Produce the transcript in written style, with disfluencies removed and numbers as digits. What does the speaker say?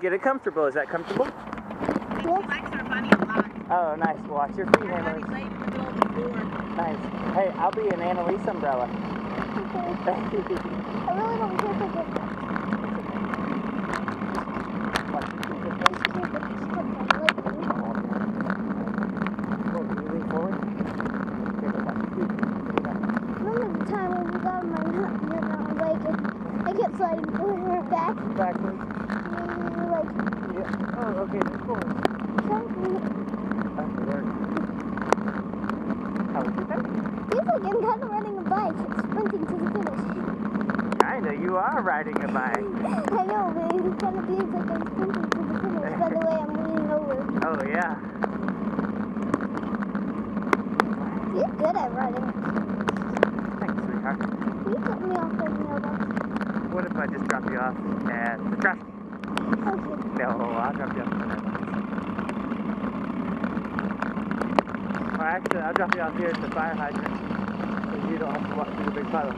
Get it comfortable. Is that comfortable? She likes her bunny a lot. Oh, nice. Watch your feet, Her Annalise. bunny's laid in the middle of the floor. Nice. Hey, I'll be an Annalise umbrella. Okay. I really don't care if I get that. Watch your feet. I just care if it's stuck on lightning. Can you lean forward? Here, but watch your feet. Remember the time when we got on my bike and I kept sliding forward back? Backwards. And we were like, Yeah. Oh, okay. That's cool. Okay, there. How was your day? feels like I'm kind of riding a bike, sprinting to the finish. Kinda. You are riding a bike. I know, but it kind of feels like I'm sprinting to the finish by the way I'm leaning over. Oh, yeah. You're good at riding. Thanks, sweetheart. Can you drop me off at the mailbox? What if I just drop you off at the trash can? Okay. No, I'll drop you off at the mailbox. Or actually, I'll drop you off here at the fire hydrant so you don't have to walk through the big puddle.